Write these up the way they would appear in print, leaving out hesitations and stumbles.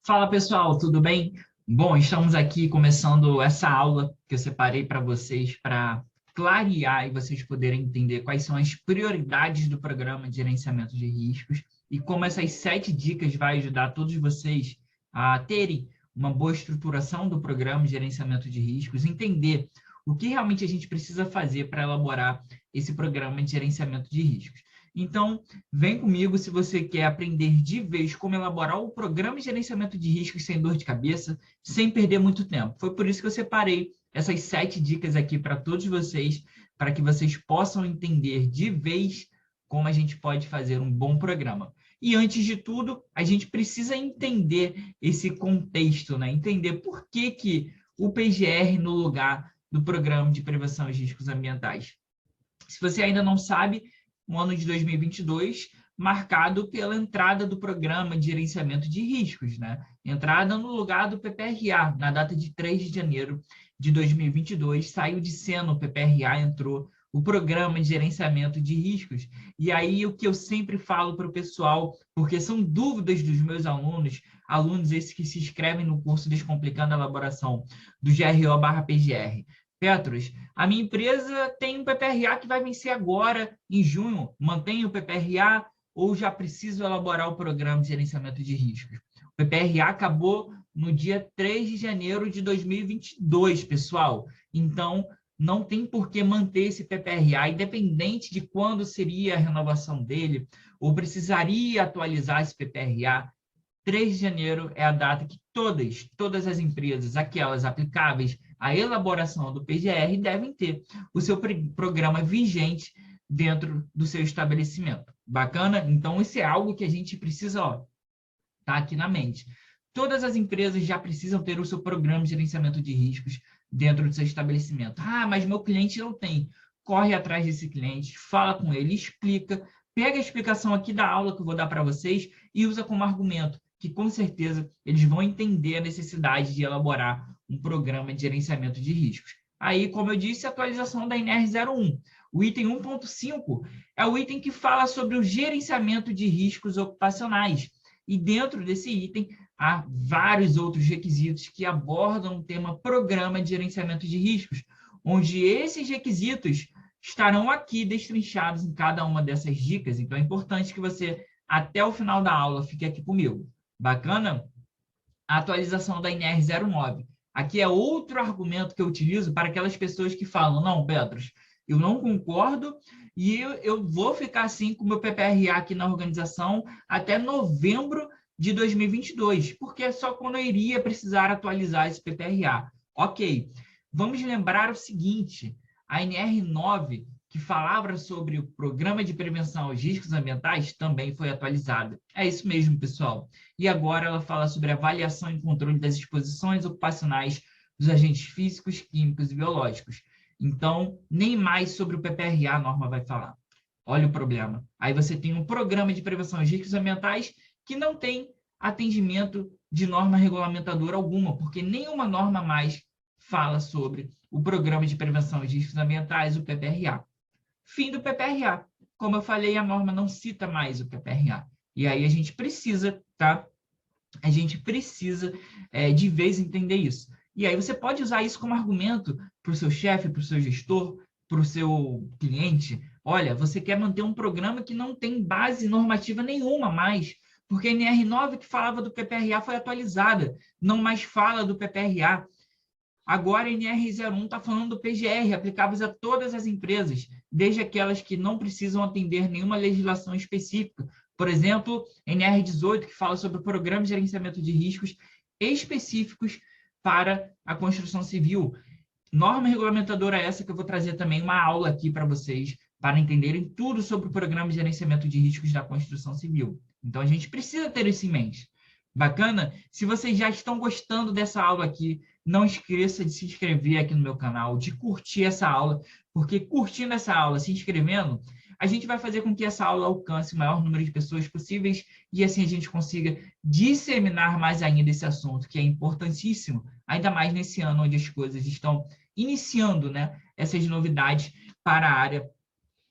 Fala pessoal, tudo bem? Bom, estamos aqui começando essa aula que eu separei para vocês para clarear e vocês poderem entender quais são as prioridades do programa de gerenciamento de riscos e como essas 7 dicas vai ajudar todos vocês a terem uma boa estruturação do programa de gerenciamento de riscos, entender o que realmente a gente precisa fazer para elaborar esse programa de gerenciamento de riscos. Então, vem comigo se você quer aprender de vez como elaborar o programa de gerenciamento de riscos sem dor de cabeça, sem perder muito tempo. Foi por isso que eu separei essas 7 dicas aqui para todos vocês, para que vocês possam entender de vez como a gente pode fazer um bom programa. E antes de tudo, a gente precisa entender esse contexto, né? Entender por que o PGR no lugar do Programa de Prevenção aos Riscos Ambientais. Se você ainda não sabe, o ano de 2022 marcado pela entrada do Programa de Gerenciamento de Riscos, né? Entrada no lugar do PPRA, na data de 3 de janeiro de 2022, saiu de cena o PPRA, entrou o Programa de Gerenciamento de Riscos. E aí o que eu sempre falo para o pessoal, porque são dúvidas dos meus alunos, alunos esses que se inscrevem no curso Descomplicando a Elaboração do GRO/PGR. Petros, a minha empresa tem um PPRA que vai vencer agora, em junho. Mantém o PPRA ou já preciso elaborar o programa de gerenciamento de riscos? O PPRA acabou no dia 3 de janeiro de 2022, pessoal. Então, não tem por que manter esse PPRA, independente de quando seria a renovação dele, ou precisaria atualizar esse PPRA. 3 de janeiro é a data que todas as empresas, aquelas aplicáveis à elaboração do PGR, devem ter o seu programa vigente dentro do seu estabelecimento. Bacana? Então, isso é algo que a gente precisa tá aqui na mente. Todas as empresas já precisam ter o seu programa de gerenciamento de riscos dentro do seu estabelecimento. Ah, mas meu cliente não tem. Corre atrás desse cliente, fala com ele, explica, pega a explicação aqui da aula que eu vou dar para vocês e usa como argumento, que com certeza eles vão entender a necessidade de elaborar um programa de gerenciamento de riscos. Aí, como eu disse, a atualização da NR01. O item 1.5 é o item que fala sobre o gerenciamento de riscos ocupacionais. E dentro desse item, há vários outros requisitos que abordam o tema programa de gerenciamento de riscos, onde esses requisitos estarão aqui destrinchados em cada uma dessas dicas. Então, é importante que você, até o final da aula, fique aqui comigo. Bacana? A atualização da NR09. Aqui é outro argumento que eu utilizo para aquelas pessoas que falam, não, Petros, eu não concordo e eu vou ficar assim com o meu PPRA aqui na organização até novembro de 2022, porque é só quando eu iria precisar atualizar esse PPRA. Ok, vamos lembrar o seguinte, a NR9, que falava sobre o Programa de Prevenção aos Riscos Ambientais, também foi atualizada. É isso mesmo, pessoal. E agora ela fala sobre avaliação e controle das exposições ocupacionais dos agentes físicos, químicos e biológicos. Então, nem mais sobre o PPRA a norma vai falar. Olha o problema. Aí você tem um programa de prevenção aos riscos ambientais que não tem atendimento de norma regulamentadora alguma, porque nenhuma norma mais fala sobre o programa de prevenção aos riscos ambientais, o PPRA. Fim do PPRA. Como eu falei, a norma não cita mais o PPRA. E aí a gente precisa, tá? A gente precisa de vez entender isso. E aí você pode usar isso como argumento para o seu chefe, para o seu gestor, para o seu cliente. Olha, você quer manter um programa que não tem base normativa nenhuma mais, porque a NR9 que falava do PPRA foi atualizada, não mais fala do PPRA. Agora a NR01 está falando do PGR, aplicáveis a todas as empresas, desde aquelas que não precisam atender nenhuma legislação específica. Por exemplo, NR18, que fala sobre o Programa de Gerenciamento de Riscos específicos para a construção civil. Norma regulamentadora essa que eu vou trazer também uma aula aqui para vocês, para entenderem tudo sobre o Programa de Gerenciamento de Riscos da Construção Civil. Então, a gente precisa ter isso em mente. Bacana? Se vocês já estão gostando dessa aula aqui, não esqueça de se inscrever aqui no meu canal, de curtir essa aula, porque curtindo essa aula, se inscrevendo, a gente vai fazer com que essa aula alcance o maior número de pessoas possíveis e assim a gente consiga disseminar mais ainda esse assunto, que é importantíssimo, ainda mais nesse ano onde as coisas estão iniciando, né, essas novidades para a área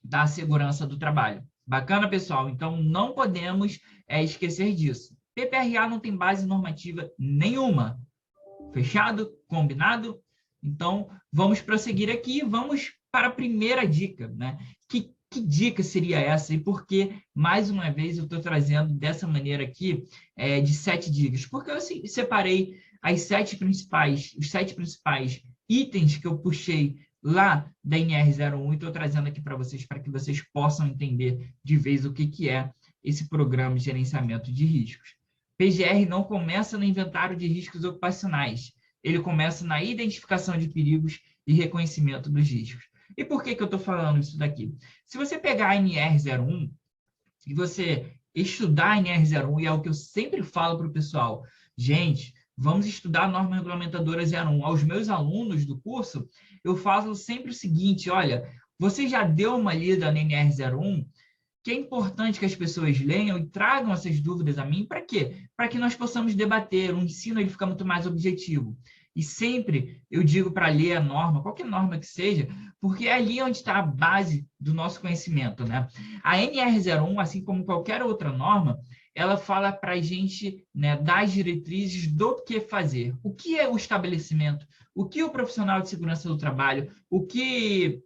da segurança do trabalho. Bacana, pessoal? Então, não podemos esquecer disso. PPRA não tem base normativa nenhuma. Fechado? Combinado? Então, vamos prosseguir aqui, vamos para a primeira dica, né? Que dica seria essa e por que, mais uma vez, eu estou trazendo dessa maneira aqui, de 7 dicas? Porque eu separei os 7 principais itens que eu puxei lá da NR01 e estou trazendo aqui para que vocês possam entender de vez o que é esse programa de gerenciamento de riscos. PGR não começa no inventário de riscos ocupacionais, ele começa na identificação de perigos e reconhecimento dos riscos. E por que eu estou falando isso daqui? Se você pegar a NR01 e você estudar a NR01, e é o que eu sempre falo para o pessoal, gente, vamos estudar a norma regulamentadora 01. Aos meus alunos do curso, eu falo sempre o seguinte, olha, você já deu uma lida na NR01, que é importante que as pessoas leiam e tragam essas dúvidas a mim, para quê? Para que nós possamos debater, o ensino ele fica muito mais objetivo. E sempre eu digo para ler a norma, qualquer norma que seja, porque é ali onde está a base do nosso conhecimento, né? A NR01, assim como qualquer outra norma, ela fala para a gente, né, das diretrizes do que fazer. O que é o estabelecimento? O que o profissional de segurança do trabalho? O que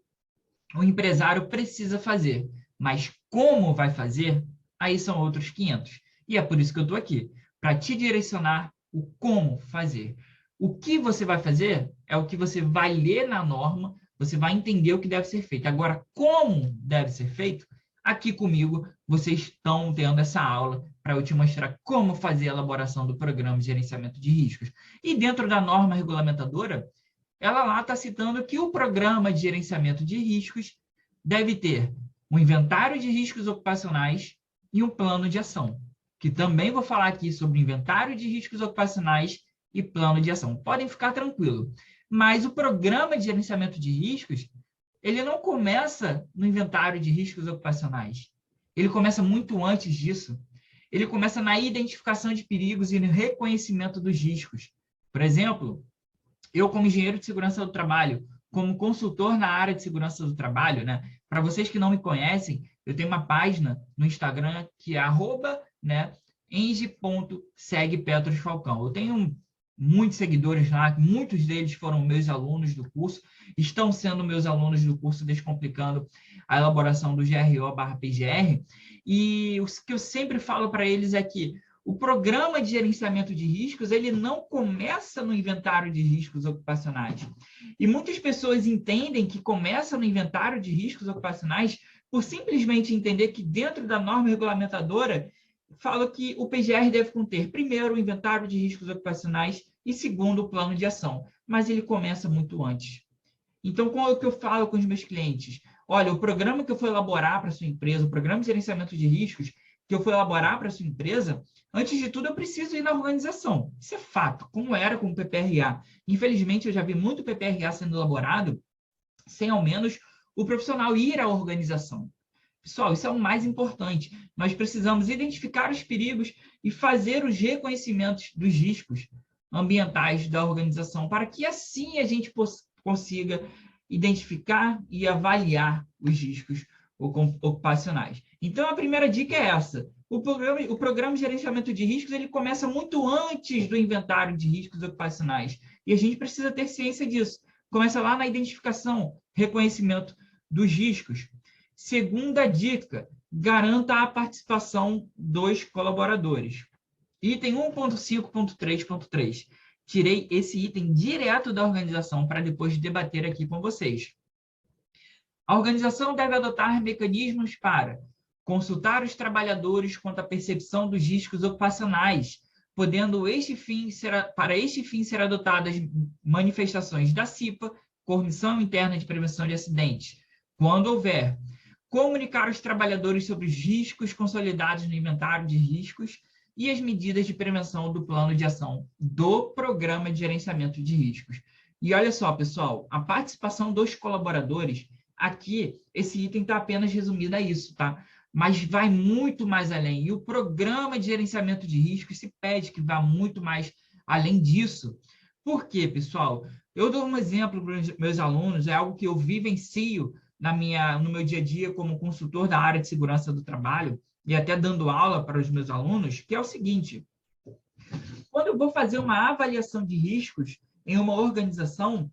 o empresário precisa fazer? Mas como vai fazer? Aí são outros 500. E é por isso que eu estou aqui, para te direcionar o como fazer. O que você vai fazer é o que você vai ler na norma, você vai entender o que deve ser feito. Agora, como deve ser feito? Aqui comigo, vocês estão tendo essa aula para eu te mostrar como fazer a elaboração do programa de gerenciamento de riscos. E dentro da norma regulamentadora, ela lá está citando que o programa de gerenciamento de riscos deve ter um inventário de riscos ocupacionais e um plano de ação, que também vou falar aqui sobre inventário de riscos ocupacionais e plano de ação. Podem ficar tranquilos. Mas o programa de gerenciamento de riscos, ele não começa no inventário de riscos ocupacionais. Ele começa muito antes disso. Ele começa na identificação de perigos e no reconhecimento dos riscos. Por exemplo, eu, como engenheiro de segurança do trabalho, como consultor na área de segurança do trabalho, né? Para vocês que não me conhecem, eu tenho uma página no Instagram que é @eng.segpetrosfalcão. Eu tenho muitos seguidores lá, muitos deles foram meus alunos do curso, estão sendo meus alunos do curso Descomplicando a elaboração do GRO/PGR, e o que eu sempre falo para eles é que o programa de gerenciamento de riscos, ele não começa no inventário de riscos ocupacionais. E muitas pessoas entendem que começa no inventário de riscos ocupacionais por simplesmente entender que dentro da norma regulamentadora fala que o PGR deve conter, primeiro, o inventário de riscos ocupacionais e, segundo, o plano de ação. Mas ele começa muito antes. Então, qual é o que eu falo com os meus clientes? Olha, o programa que eu for elaborar para a sua empresa, o programa de gerenciamento de riscos que eu for elaborar para a sua empresa, antes de tudo, eu preciso ir na organização. Isso é fato, como era com o PPRA. Infelizmente, eu já vi muito PPRA sendo elaborado sem, ao menos, o profissional ir à organização. Pessoal, isso é o mais importante. Nós precisamos identificar os perigos e fazer os reconhecimentos dos riscos ambientais da organização, para que assim a gente consiga identificar e avaliar os riscos ocupacionais. Então, a primeira dica é essa. O programa de gerenciamento de riscos ele começa muito antes do inventário de riscos ocupacionais. E a gente precisa ter ciência disso. Começa lá na identificação, reconhecimento dos riscos. Segunda dica, garanta a participação dos colaboradores. Item 1.5.3.3. Tirei esse item direto da organização para depois debater aqui com vocês. A organização deve adotar mecanismos para consultar os trabalhadores quanto à percepção dos riscos ocupacionais, podendo para este fim ser adotadas manifestações da CIPA, Comissão Interna de Prevenção de Acidentes, quando houver. Comunicar aos trabalhadores sobre os riscos consolidados no inventário de riscos e as medidas de prevenção do plano de ação do programa de gerenciamento de riscos. E olha só, pessoal, a participação dos colaboradores, aqui, esse item está apenas resumido a isso, tá? Mas vai muito mais além. E o programa de gerenciamento de riscos se pede que vá muito mais além disso. Por quê, pessoal? Eu dou um exemplo para os meus alunos, é algo que eu vivencio no meu dia a dia como consultor da área de segurança do trabalho e até dando aula para os meus alunos, que é o seguinte: quando eu vou fazer uma avaliação de riscos em uma organização,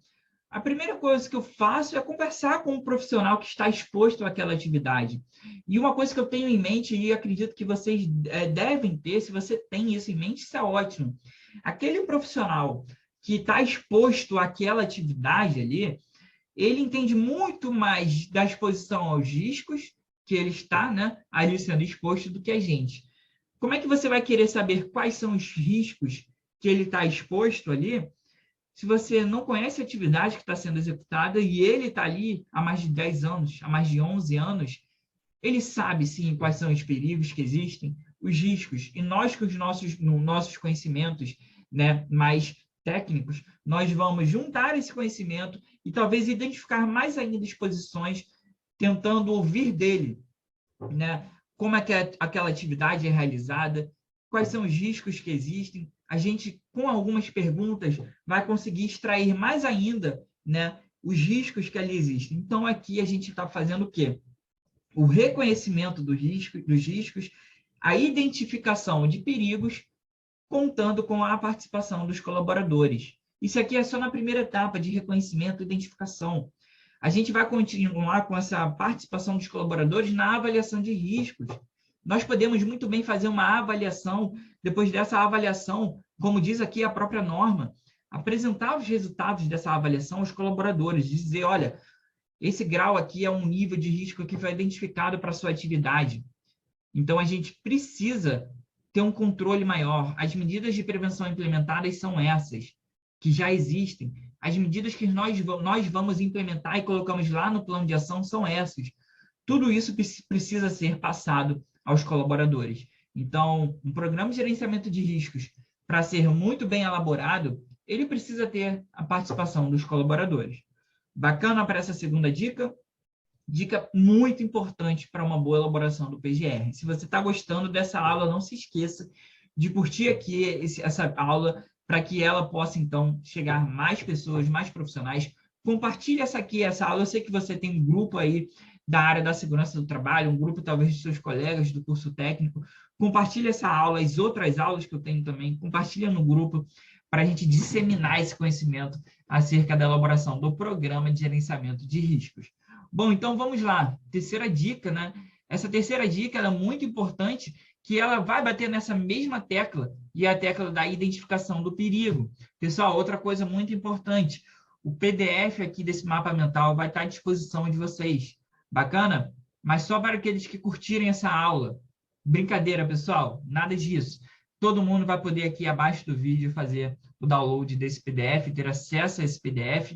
a primeira coisa que eu faço é conversar com o profissional que está exposto àquela atividade. E uma coisa que eu tenho em mente, e acredito que vocês devem ter, se você tem isso em mente, isso é ótimo. Aquele profissional que está exposto àquela atividade ali, ele entende muito mais da exposição aos riscos que ele está, né, ali sendo exposto do que a gente. Como é que você vai querer saber quais são os riscos que ele está exposto ali, se você não conhece a atividade que está sendo executada e ele está ali há mais de 10 anos, há mais de 11 anos, ele sabe, sim, quais são os perigos que existem, os riscos, e nós, com os nossos conhecimentos, né, mais técnicos, nós vamos juntar esse conhecimento e talvez identificar mais ainda exposições, tentando ouvir dele, né, como é que aquela atividade é realizada, quais são os riscos que existem. A gente, com algumas perguntas, vai conseguir extrair mais ainda, né, os riscos que ali existem. Então, aqui a gente está fazendo o quê? O reconhecimento dos riscos, a identificação de perigos, contando com a participação dos colaboradores. Isso aqui é só na primeira etapa de reconhecimento e identificação. A gente vai continuar com essa participação dos colaboradores na avaliação de riscos. Nós podemos muito bem fazer uma avaliação, depois dessa avaliação, como diz aqui a própria norma, apresentar os resultados dessa avaliação aos colaboradores, dizer, olha, esse grau aqui é um nível de risco que foi identificado para a sua atividade. Então, a gente precisa ter um controle maior. As medidas de prevenção implementadas são essas, que já existem. As medidas que nós vamos implementar e colocamos lá no plano de ação são essas. Tudo isso precisa ser passado aos colaboradores. Então, um programa de gerenciamento de riscos, para ser muito bem elaborado, ele precisa ter a participação dos colaboradores. Bacana para essa segunda dica? Dica muito importante para uma boa elaboração do PGR. Se você está gostando dessa aula, não se esqueça de curtir aqui essa aula para que ela possa, então, chegar a mais pessoas, mais profissionais. Compartilhe essa aula. Eu sei que você tem um grupo aí da área da segurança do trabalho, um grupo talvez de seus colegas do curso técnico. Compartilhe essa aula, as outras aulas que eu tenho também, compartilha no grupo para a gente disseminar esse conhecimento acerca da elaboração do programa de gerenciamento de riscos. Bom, então vamos lá. Terceira dica, né? Essa terceira dica é muito importante, que ela vai bater nessa mesma tecla, e é a tecla da identificação do perigo. Pessoal, outra coisa muito importante, o PDF aqui desse mapa mental vai estar à disposição de vocês. Bacana? Mas só para aqueles que curtirem essa aula. Brincadeira, pessoal, nada disso. Todo mundo vai poder aqui abaixo do vídeo fazer o download desse PDF, ter acesso a esse PDF.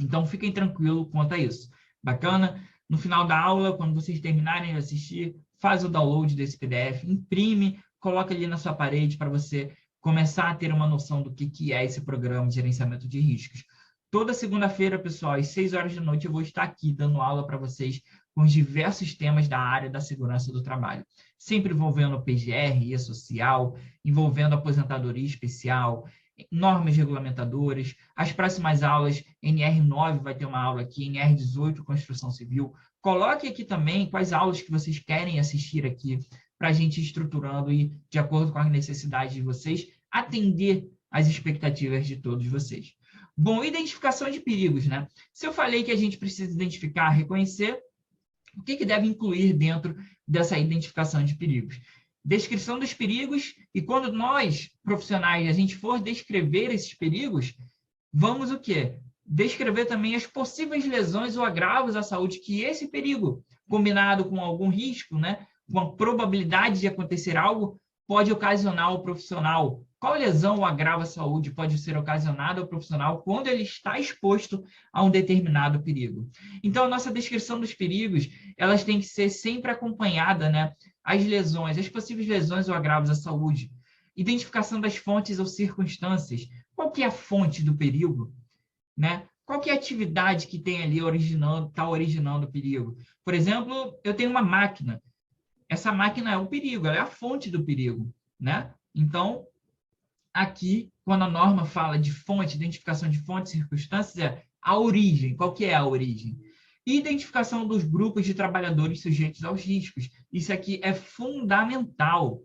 Então, fiquem tranquilos quanto a isso. Bacana? No final da aula, quando vocês terminarem de assistir, faz o download desse PDF, imprime, coloca ali na sua parede para você começar a ter uma noção do que é esse programa de gerenciamento de riscos. Toda segunda-feira, pessoal, às 6 horas da noite, eu vou estar aqui dando aula para vocês com os diversos temas da área da segurança do trabalho. Sempre envolvendo o PGR, IA social, envolvendo aposentadoria especial, normas regulamentadoras. As próximas aulas, NR9 vai ter uma aula aqui, NR18, Construção Civil. Coloque aqui também quais aulas que vocês querem assistir aqui, para a gente ir estruturando e, de acordo com as necessidades de vocês, atender às expectativas de todos vocês. Bom, identificação de perigos, né? Se eu falei que a gente precisa identificar, reconhecer, o que deve incluir dentro dessa identificação de perigos? Descrição dos perigos, e quando nós, profissionais, a gente for descrever esses perigos, vamos o quê? Descrever também as possíveis lesões ou agravos à saúde que esse perigo, combinado com algum risco, né, com a probabilidade de acontecer algo, pode ocasionar ao profissional. Qual lesão ou agravo à saúde pode ser ocasionado ao profissional quando ele está exposto a um determinado perigo? Então, a nossa descrição dos perigos, elas têm que ser sempre acompanhada, né? As lesões, as possíveis lesões ou agravos à saúde. Identificação das fontes ou circunstâncias. Qual que é a fonte do perigo? Né? Qual que é a atividade que tem ali está originando o perigo? Por exemplo, eu tenho uma máquina. Essa máquina é o perigo, ela é a fonte do perigo, né? Então, aqui, quando a norma fala de fonte, identificação de fontes e circunstâncias, é a origem. Qual que é a origem? E identificação dos grupos de trabalhadores sujeitos aos riscos. Isso aqui é fundamental.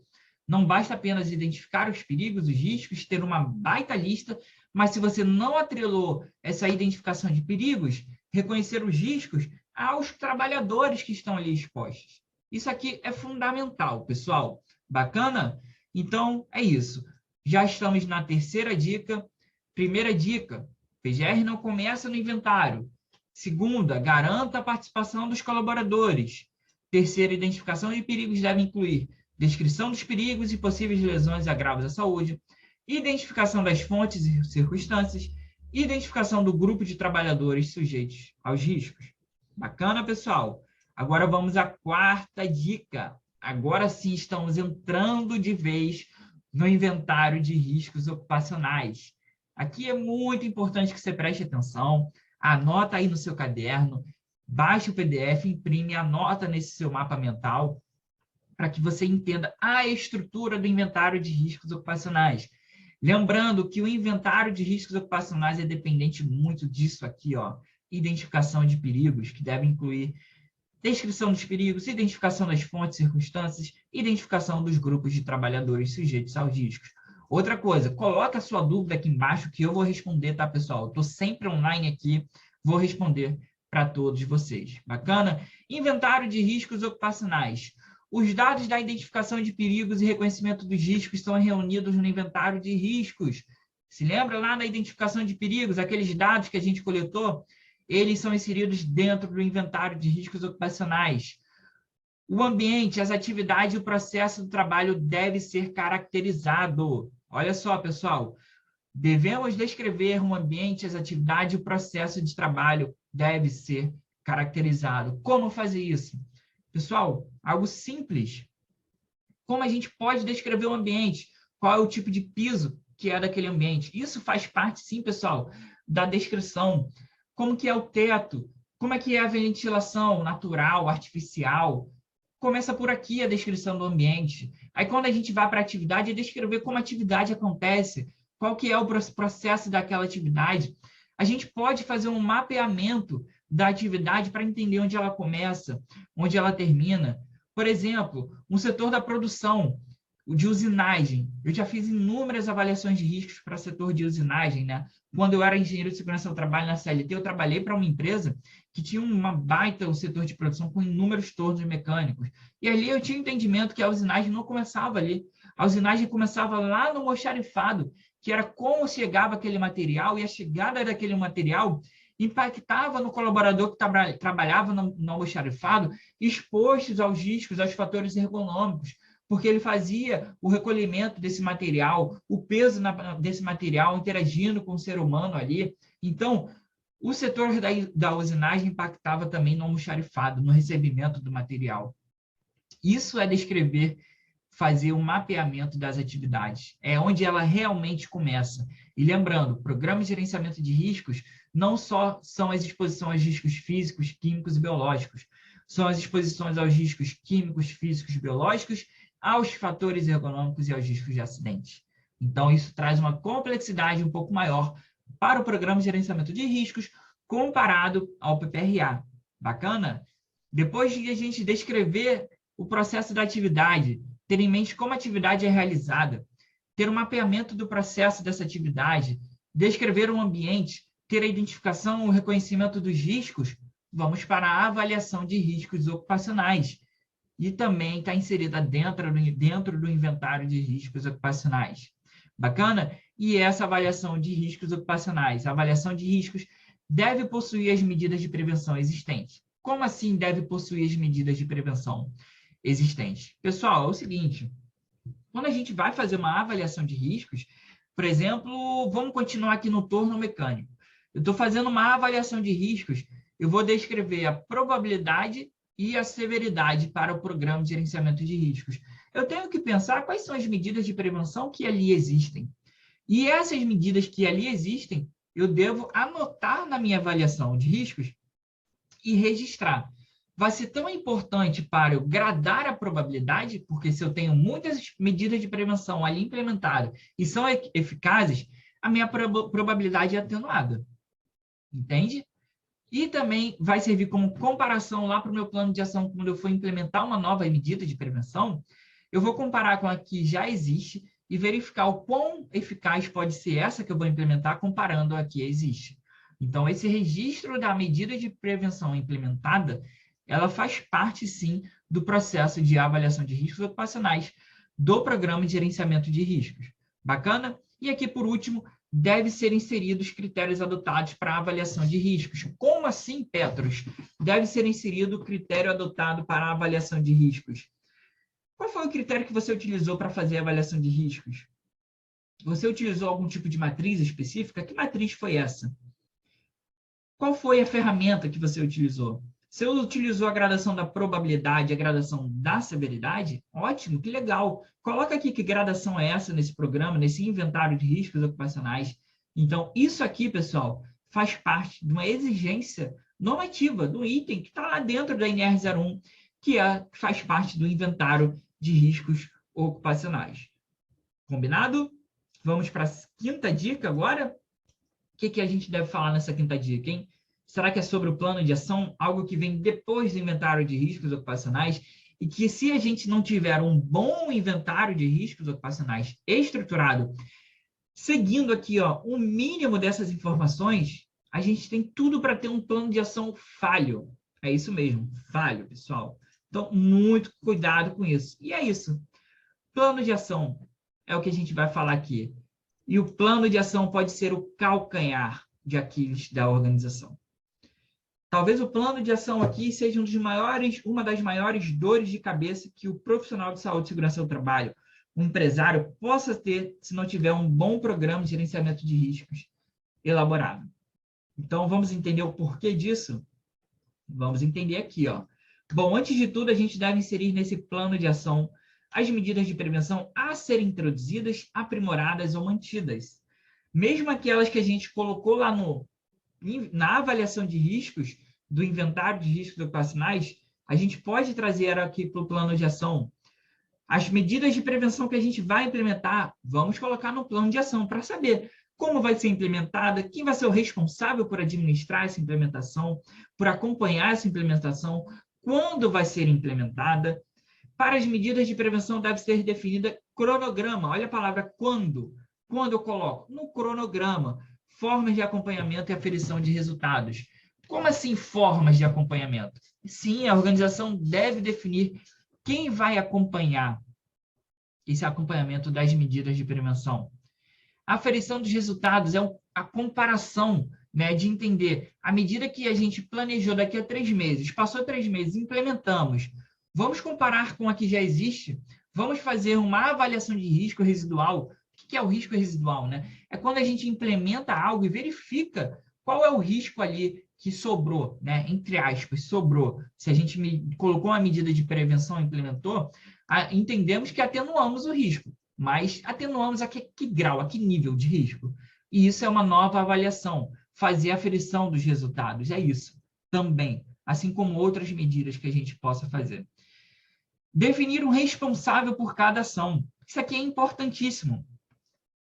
Não basta apenas identificar os perigos, os riscos, ter uma baita lista, mas se você não atrelou essa identificação de perigos, reconhecer os riscos aos trabalhadores que estão ali expostos. Isso aqui é fundamental, pessoal. Bacana? Então, é isso. Já estamos na terceira dica. Primeira dica, PGR não começa no inventário. Segunda, garanta a participação dos colaboradores. Terceira, identificação de perigos deve incluir descrição dos perigos e possíveis lesões e agravos à saúde, identificação das fontes e circunstâncias, identificação do grupo de trabalhadores sujeitos aos riscos. Bacana, pessoal? Agora vamos à quarta dica. Agora sim estamos entrando de vez no inventário de riscos ocupacionais. Aqui é muito importante que você preste atenção, anota aí no seu caderno, baixe o PDF, imprime, anota nesse seu mapa mental, para que você entenda a estrutura do inventário de riscos ocupacionais. Lembrando que o inventário de riscos ocupacionais é dependente muito disso aqui, ó, identificação de perigos, que deve incluir descrição dos perigos, identificação das fontes e circunstâncias, identificação dos grupos de trabalhadores sujeitos aos riscos. Outra coisa, coloca a sua dúvida aqui embaixo que eu vou responder, tá, pessoal? Eu estou sempre online aqui, vou responder para todos vocês. Bacana? Inventário de riscos ocupacionais. Os dados da identificação de perigos e reconhecimento dos riscos estão reunidos no inventário de riscos. Se lembra lá da identificação de perigos, aqueles dados que a gente coletou? Eles são inseridos dentro do inventário de riscos ocupacionais. O ambiente, as atividades e o processo do trabalho deve ser caracterizado. Olha só, pessoal, devemos descrever um ambiente, as atividades e o processo de trabalho deve ser caracterizado. Como fazer isso? Pessoal, algo simples. Como a gente pode descrever o ambiente? Qual é o tipo de piso que é daquele ambiente? Isso faz parte, sim, pessoal, da descrição. Como que é o teto? Como é que é a ventilação natural, artificial? Começa por aqui a descrição do ambiente. Aí, quando a gente vai para a atividade, é descrever como a atividade acontece, qual que é o processo daquela atividade. A gente pode fazer um mapeamento da atividade para entender onde ela começa, onde ela termina. Por exemplo, um setor da produção, o de usinagem. Eu já fiz inúmeras avaliações de riscos para o setor de usinagem, né? Quando eu era engenheiro de segurança do trabalho na CLT, eu trabalhei para uma empresa que tinha um setor de produção com inúmeros tornos mecânicos. E ali eu tinha entendimento que a usinagem não começava ali. A usinagem começava lá no almoxarifado, que era como chegava aquele material, e a chegada daquele material impactava no colaborador que trabalhava no almoxarifado, expostos aos riscos, aos fatores ergonômicos, porque ele fazia o recolhimento desse material, o peso desse material interagindo com o ser humano ali. Então, o setor da usinagem impactava também no almoxarifado, no recebimento do material. Isso é descrever, fazer um mapeamento das atividades. É onde ela realmente começa. E lembrando, programa de gerenciamento de riscos não só são as exposições aos riscos físicos, químicos e biológicos, são as exposições aos riscos químicos, físicos e biológicos, aos fatores ergonômicos e aos riscos de acidente. Então, isso traz uma complexidade um pouco maior para o programa de gerenciamento de riscos comparado ao PPRA. Bacana? Depois de a gente descrever o processo da atividade, ter em mente como a atividade é realizada, ter um mapeamento do processo dessa atividade, descrever um ambiente, ter a identificação e o reconhecimento dos riscos, vamos para a avaliação de riscos ocupacionais. E também está inserida dentro do inventário de riscos ocupacionais. Bacana? E essa avaliação de riscos ocupacionais, a avaliação de riscos deve possuir as medidas de prevenção existentes. Como assim deve possuir as medidas de prevenção existentes? Pessoal, é o seguinte, quando a gente vai fazer uma avaliação de riscos, por exemplo, vamos continuar aqui no torno mecânico. Eu estou fazendo uma avaliação de riscos, eu vou descrever a probabilidade e a severidade para o programa de gerenciamento de riscos. Eu tenho que pensar quais são as medidas de prevenção que ali existem. E essas medidas que ali existem, eu devo anotar na minha avaliação de riscos e registrar. Vai ser tão importante para eu gradar a probabilidade, porque se eu tenho muitas medidas de prevenção ali implementadas e são eficazes, a minha probabilidade é atenuada. Entende? E também vai servir como comparação lá para o meu plano de ação, quando eu for implementar uma nova medida de prevenção, eu vou comparar com a que já existe e verificar o quão eficaz pode ser essa que eu vou implementar comparando a que existe. Então, esse registro da medida de prevenção implementada, ela faz parte, sim, do processo de avaliação de riscos ocupacionais do Programa de Gerenciamento de Riscos. Bacana? E aqui, por último, deve ser inseridos critérios adotados para a avaliação de riscos. Como assim, Petros? Deve ser inserido o critério adotado para a avaliação de riscos. Qual foi o critério que você utilizou para fazer a avaliação de riscos? Você utilizou algum tipo de matriz específica? Que matriz foi essa? Qual foi a ferramenta que você utilizou? Você utilizou a gradação da probabilidade, a gradação da severidade? Ótimo, que legal. Coloca aqui que gradação é essa nesse programa, nesse inventário de riscos ocupacionais. Então, isso aqui, pessoal, faz parte de uma exigência normativa do item que está lá dentro da NR01, que faz parte do inventário de riscos ocupacionais. Combinado? Vamos para a quinta dica agora? O que a gente deve falar nessa quinta dica, hein? Será que é sobre o plano de ação, algo que vem depois do inventário de riscos ocupacionais e que, se a gente não tiver um bom inventário de riscos ocupacionais estruturado, seguindo aqui o mínimo dessas informações, a gente tem tudo para ter um plano de ação falho. É isso mesmo, falho, pessoal. Então, muito cuidado com isso. E é isso. Plano de ação é o que a gente vai falar aqui. E o plano de ação pode ser o calcanhar de Aquiles da organização. Talvez o plano de ação aqui seja uma das maiores dores de cabeça que o profissional de saúde e segurança do trabalho, o empresário, possa ter se não tiver um bom programa de gerenciamento de riscos elaborado. Então, vamos entender o porquê disso? Vamos entender aqui. Bom, antes de tudo, a gente deve inserir nesse plano de ação as medidas de prevenção a serem introduzidas, aprimoradas ou mantidas. Mesmo aquelas que a gente colocou lá na avaliação de riscos, do inventário de riscos ocupacionais, a gente pode trazer aqui para o plano de ação. As medidas de prevenção que a gente vai implementar, vamos colocar no plano de ação para saber como vai ser implementada, quem vai ser o responsável por administrar essa implementação, por acompanhar essa implementação, quando vai ser implementada. Para as medidas de prevenção deve ser definida cronograma. Olha a palavra quando. Quando eu coloco? No cronograma. Formas de acompanhamento e aferição de resultados. Como assim formas de acompanhamento? Sim, a organização deve definir quem vai acompanhar esse acompanhamento das medidas de prevenção. A aferição dos resultados é a comparação, né, de entender a medida que a gente planejou daqui a 3 meses, passou 3 meses, implementamos. Vamos comparar com a que já existe? Vamos fazer uma avaliação de risco residual. O que é o risco residual, né? É quando a gente implementa algo e verifica qual é o risco ali que sobrou, né? Entre aspas, sobrou. Se a gente colocou uma medida de prevenção e implementou, entendemos que atenuamos o risco, mas atenuamos a que grau, a que nível de risco? E isso é uma nova avaliação, fazer a aferição dos resultados, é isso também, assim como outras medidas que a gente possa fazer. Definir um responsável por cada ação. Isso aqui é importantíssimo.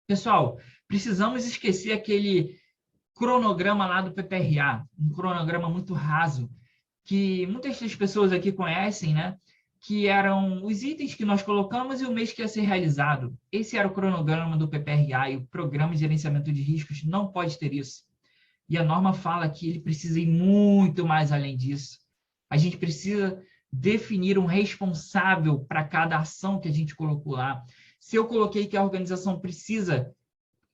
Pessoal, precisamos esquecer aquele cronograma lá do PPRA, um cronograma muito raso, que muitas das pessoas aqui conhecem, né? Que eram os itens que nós colocamos e o mês que ia ser realizado. Esse era o cronograma do PPRA e o Programa de Gerenciamento de Riscos não pode ter isso. E a norma fala que ele precisa ir muito mais além disso. A gente precisa definir um responsável para cada ação que a gente colocou lá. Se eu coloquei que a organização precisa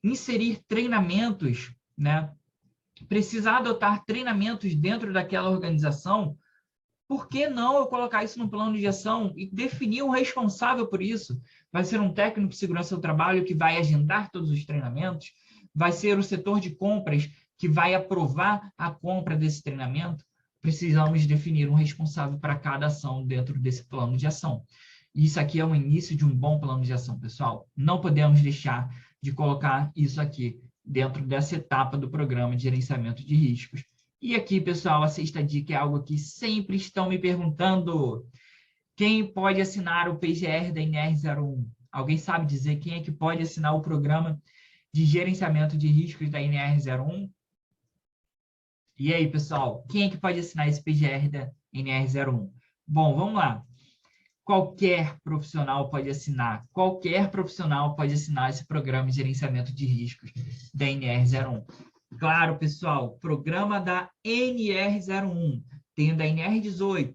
inserir treinamentos, né? Precisa adotar treinamentos dentro daquela organização, por que não eu colocar isso no plano de ação e definir um responsável por isso? Vai ser um técnico de segurança do trabalho que vai agendar todos os treinamentos? Vai ser o setor de compras que vai aprovar a compra desse treinamento? Precisamos definir um responsável para cada ação dentro desse plano de ação. Isso aqui é o início de um bom plano de ação, pessoal. Não podemos deixar de colocar isso aqui dentro dessa etapa do programa de gerenciamento de riscos. E aqui, pessoal, a sexta dica é algo que sempre estão me perguntando. Quem pode assinar o PGR da NR01? Alguém sabe dizer quem é que pode assinar o programa de gerenciamento de riscos da NR01? E aí, pessoal, quem é que pode assinar esse PGR da NR01? Bom, vamos lá. qualquer profissional pode assinar. Qualquer profissional pode assinar esse programa de gerenciamento de riscos da NR01. Claro, pessoal, programa da NR01, tem o da NR18,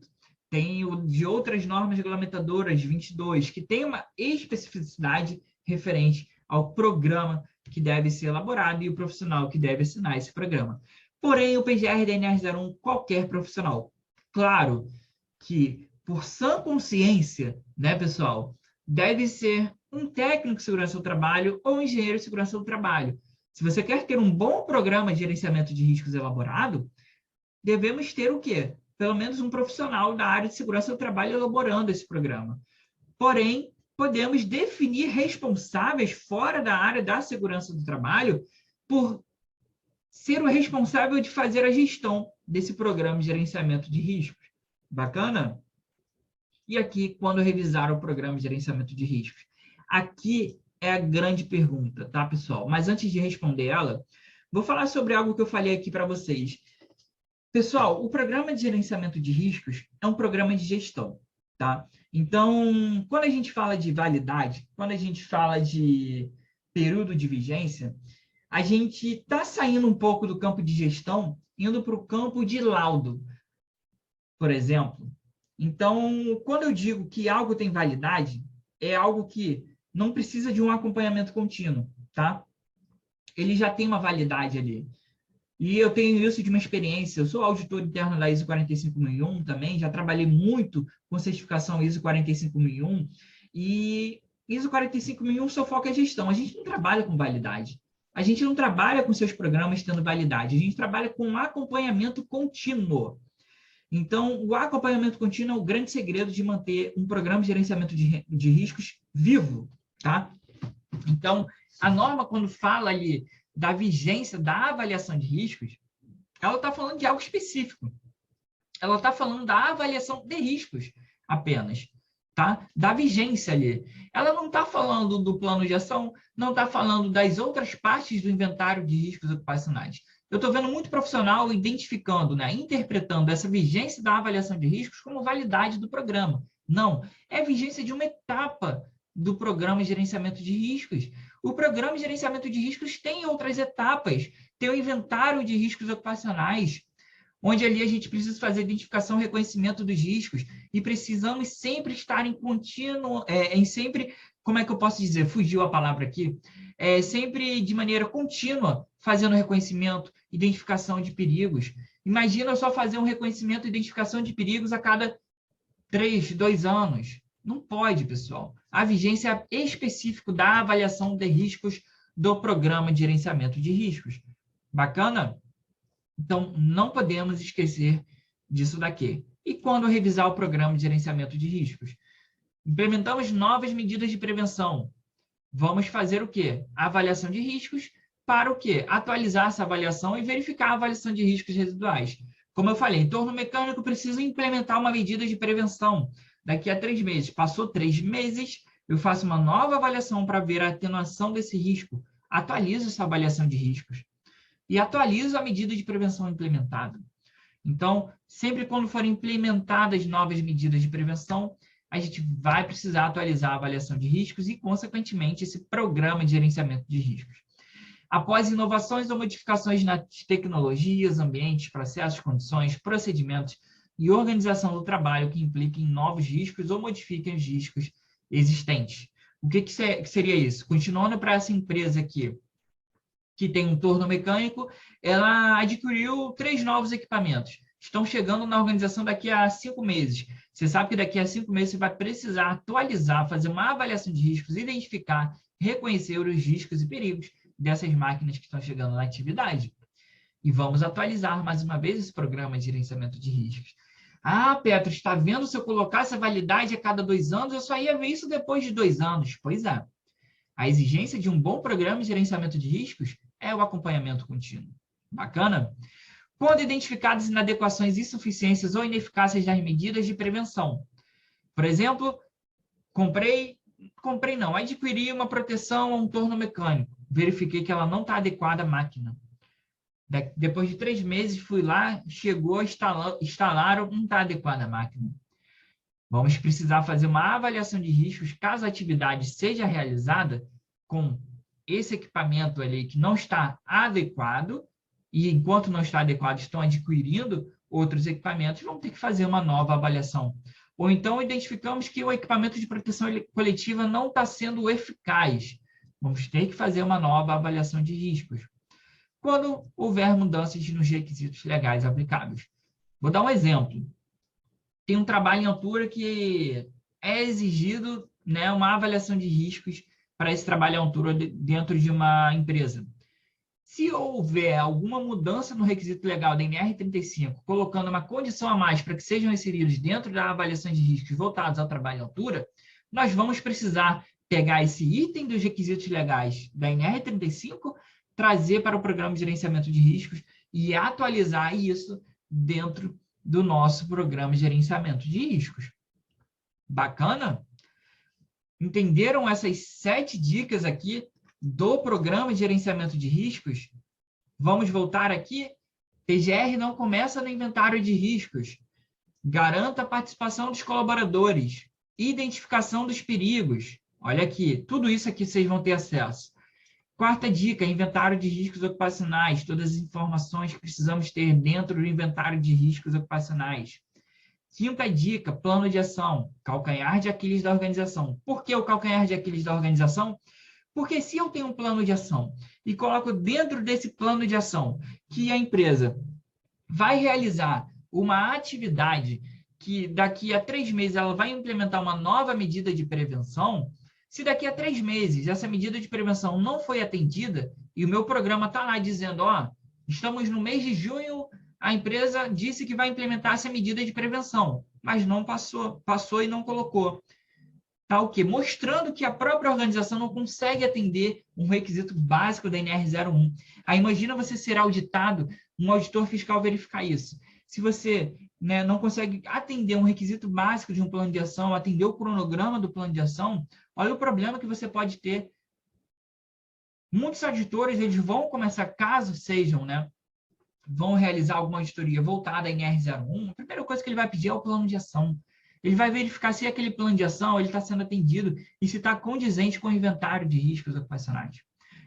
tem o de outras normas regulamentadoras, 22, que tem uma especificidade referente ao programa que deve ser elaborado e o profissional que deve assinar esse programa. Porém, o PGR da NR01, qualquer profissional. Claro que, por sã consciência, né, pessoal, deve ser um técnico de segurança do trabalho ou um engenheiro de segurança do trabalho. Se você quer ter um bom programa de gerenciamento de riscos elaborado, devemos ter o quê? Pelo menos um profissional da área de segurança do trabalho elaborando esse programa. Porém, podemos definir responsáveis fora da área da segurança do trabalho por ser o responsável de fazer a gestão desse programa de gerenciamento de riscos. Bacana? E aqui, quando revisar o programa de gerenciamento de riscos? Aqui é a grande pergunta, tá, pessoal? Mas antes de responder ela, vou falar sobre algo que eu falei aqui para vocês. Pessoal, o programa de gerenciamento de riscos é um programa de gestão, tá? Então, quando a gente fala de validade, quando a gente fala de período de vigência, a gente está saindo um pouco do campo de gestão, indo para o campo de laudo, por exemplo. Então, quando eu digo que algo tem validade, é algo que não precisa de um acompanhamento contínuo, tá? Ele já tem uma validade ali. E eu tenho isso de uma experiência, eu sou auditor interno da ISO 45001 também, já trabalhei muito com certificação ISO 45001, e ISO 45001, seu foco é gestão. A gente não trabalha com validade. A gente não trabalha com seus programas tendo validade, a gente trabalha com acompanhamento contínuo. Então, o acompanhamento contínuo é o grande segredo de manter um programa de gerenciamento de riscos vivo, tá? Então, a norma, quando fala ali da vigência da avaliação de riscos, ela está falando de algo específico. Ela está falando da avaliação de riscos apenas, tá? Da vigência ali. Ela não está falando do plano de ação, não está falando das outras partes do inventário de riscos ocupacionais. Eu estou vendo muito profissional identificando, né, interpretando essa vigência da avaliação de riscos como validade do programa. Não, é vigência de uma etapa do programa de gerenciamento de riscos. O programa de gerenciamento de riscos tem outras etapas, tem o inventário de riscos ocupacionais, onde ali a gente precisa fazer identificação e reconhecimento dos riscos, e precisamos sempre estar em contínuo, sempre, como é que eu posso dizer, fugiu a palavra aqui, sempre de maneira contínua, fazendo reconhecimento, identificação de perigos. Imagina eu só fazer um reconhecimento e identificação de perigos a cada 2 anos. Não pode, pessoal. A vigência é específica da avaliação de riscos do programa de gerenciamento de riscos. Bacana? Então, não podemos esquecer disso daqui. E quando revisar o programa de gerenciamento de riscos? Implementamos novas medidas de prevenção. Vamos fazer o quê? A avaliação de riscos para o quê? Atualizar essa avaliação e verificar a avaliação de riscos residuais. Como eu falei, torno mecânico precisa implementar uma medida de prevenção daqui a 3 meses. Passou 3 meses, eu faço uma nova avaliação para ver a atenuação desse risco. Atualizo essa avaliação de riscos e atualizo a medida de prevenção implementada. Então, sempre quando forem implementadas novas medidas de prevenção, a gente vai precisar atualizar a avaliação de riscos e, consequentemente, esse programa de gerenciamento de riscos. Após inovações ou modificações nas tecnologias, ambientes, processos, condições, procedimentos e organização do trabalho que impliquem novos riscos ou modifiquem os riscos existentes. O que seria isso? Continuando para essa empresa aqui, que tem um torno mecânico, ela adquiriu 3 novos equipamentos. Estão chegando na organização daqui a 5 meses. Você sabe que daqui a 5 meses você vai precisar atualizar, fazer uma avaliação de riscos, identificar, reconhecer os riscos e perigos dessas máquinas que estão chegando na atividade. E vamos atualizar mais uma vez esse programa de gerenciamento de riscos. Ah, Petro, está vendo se eu colocasse a validade a cada 2 anos, eu só ia ver isso depois de 2 anos. Pois é. A exigência de um bom programa de gerenciamento de riscos é o acompanhamento contínuo. Bacana? Quando identificadas inadequações, insuficiências ou ineficácias das medidas de prevenção. Por exemplo, adquiri uma proteção a um torno mecânico. Verifiquei que ela não está adequada à máquina. Depois de 3 meses, fui lá, chegou, instalaram, não está adequada à máquina. Vamos precisar fazer uma avaliação de riscos caso a atividade seja realizada com esse equipamento ali que não está adequado, e enquanto não está adequado, estão adquirindo outros equipamentos, vamos ter que fazer uma nova avaliação. Ou então identificamos que o equipamento de proteção coletiva não está sendo eficaz. Vamos ter que fazer uma nova avaliação de riscos. Quando houver mudanças nos requisitos legais aplicáveis. Vou dar um exemplo. Tem um trabalho em altura que é exigido, né, uma avaliação de riscos para esse trabalho em altura dentro de uma empresa. Se houver alguma mudança no requisito legal da NR35, colocando uma condição a mais para que sejam inseridos dentro da avaliação de riscos voltados ao trabalho em altura, nós vamos precisar pegar esse item dos requisitos legais da NR35, trazer para o programa de gerenciamento de riscos e atualizar isso dentro do nosso programa de gerenciamento de riscos. Bacana? Entenderam essas 7 dicas aqui do programa de gerenciamento de riscos? Vamos voltar aqui. PGR não começa no inventário de riscos. Garanta a participação dos colaboradores. Identificação dos perigos. Olha aqui, tudo isso aqui vocês vão ter acesso. 4ª dica, inventário de riscos ocupacionais. Todas as informações que precisamos ter dentro do inventário de riscos ocupacionais. 5ª dica, plano de ação. Calcanhar de Aquiles da organização. Por que o calcanhar de Aquiles da organização? Porque se eu tenho um plano de ação e coloco dentro desse plano de ação que a empresa vai realizar uma atividade que daqui a 3 meses ela vai implementar uma nova medida de prevenção, se daqui a 3 meses essa medida de prevenção não foi atendida e o meu programa está lá dizendo, ó, estamos no mês de junho, a empresa disse que vai implementar essa medida de prevenção, mas não passou e não colocou. Tá, o quê? Mostrando que a própria organização não consegue atender um requisito básico da NR01. Aí imagina você ser auditado, um auditor fiscal verificar isso. Se você, né, não consegue atender um requisito básico de um plano de ação, atender o cronograma do plano de ação, olha o problema que você pode ter. Muitos auditores, eles vão começar, caso sejam, né, vão realizar alguma auditoria voltada à NR01, a primeira coisa que ele vai pedir é o plano de ação. Ele vai verificar se aquele plano de ação está sendo atendido e se está condizente com o inventário de riscos ocupacionais.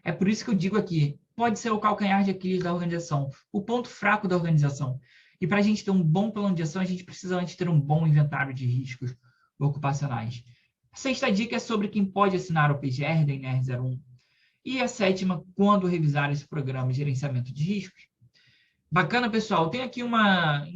É por isso que eu digo aqui, pode ser o calcanhar de Aquiles da organização, o ponto fraco da organização. E para a gente ter um bom plano de ação, a gente precisa antes ter um bom inventário de riscos ocupacionais. A 6ª dica é sobre quem pode assinar o PGR da NR01. E a 7ª, quando revisar esse programa de gerenciamento de riscos. Bacana, pessoal. Tem aqui uma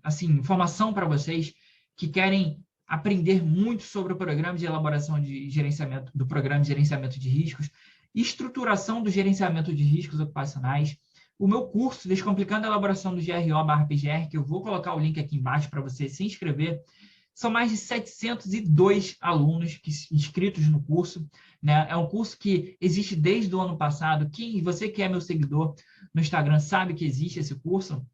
assim, informação para vocês que querem aprender muito sobre o programa de elaboração de gerenciamento, do programa de gerenciamento de riscos, estruturação do gerenciamento de riscos ocupacionais, o meu curso Descomplicando a Elaboração do GRO/PGR, que eu vou colocar o link aqui embaixo para você se inscrever. São mais de 702 alunos inscritos no curso, né? É um curso que existe desde o ano passado. Você que é meu seguidor no Instagram sabe que existe esse curso.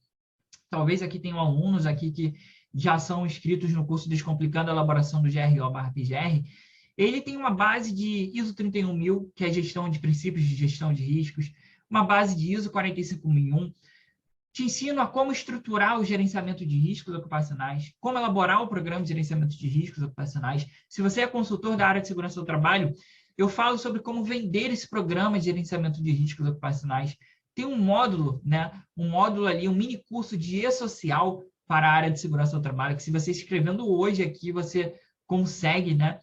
Talvez aqui tenham alunos aqui que já são inscritos no curso Descomplicando a Elaboração do GRO/PGR. Ele tem uma base de ISO 31000, que é gestão de princípios de gestão de riscos, uma base de ISO 45001. Te ensino a como estruturar o gerenciamento de riscos ocupacionais, como elaborar o programa de gerenciamento de riscos ocupacionais. Se você é consultor da área de segurança do trabalho, eu falo sobre como vender esse programa de gerenciamento de riscos ocupacionais. Tem um módulo, né? Um módulo ali, um mini curso de E-Social para a área de segurança do trabalho, que se você se inscrevendo hoje aqui, você consegue, né,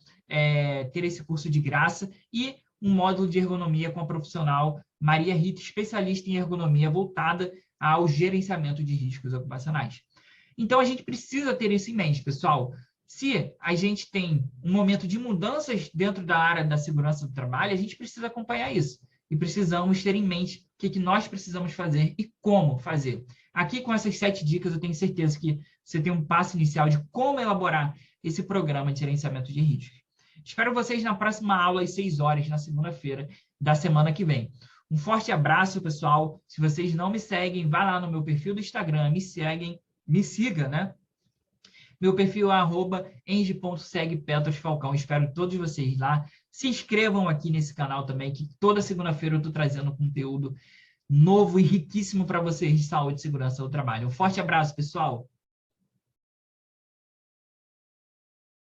ter esse curso de graça, e um módulo de ergonomia com a profissional Maria Rita, especialista em ergonomia voltada ao gerenciamento de riscos ocupacionais. Então, a gente precisa ter isso em mente, pessoal. Se a gente tem um momento de mudanças dentro da área da segurança do trabalho, a gente precisa acompanhar isso. E precisamos ter em mente o que nós precisamos fazer e como fazer. Aqui, com essas 7 dicas, eu tenho certeza que você tem um passo inicial de como elaborar esse programa de gerenciamento de riscos. Espero vocês na próxima aula, às 6 horas, na segunda-feira da semana que vem. Um forte abraço, pessoal. Se vocês não me seguem, vá lá no meu perfil do Instagram, me siga, né? Meu perfil é @eng.segpetrosfalcão. Espero todos vocês lá. Se inscrevam aqui nesse canal também, que toda segunda-feira eu estou trazendo conteúdo novo e riquíssimo para vocês de saúde e segurança do trabalho. Um forte abraço, pessoal.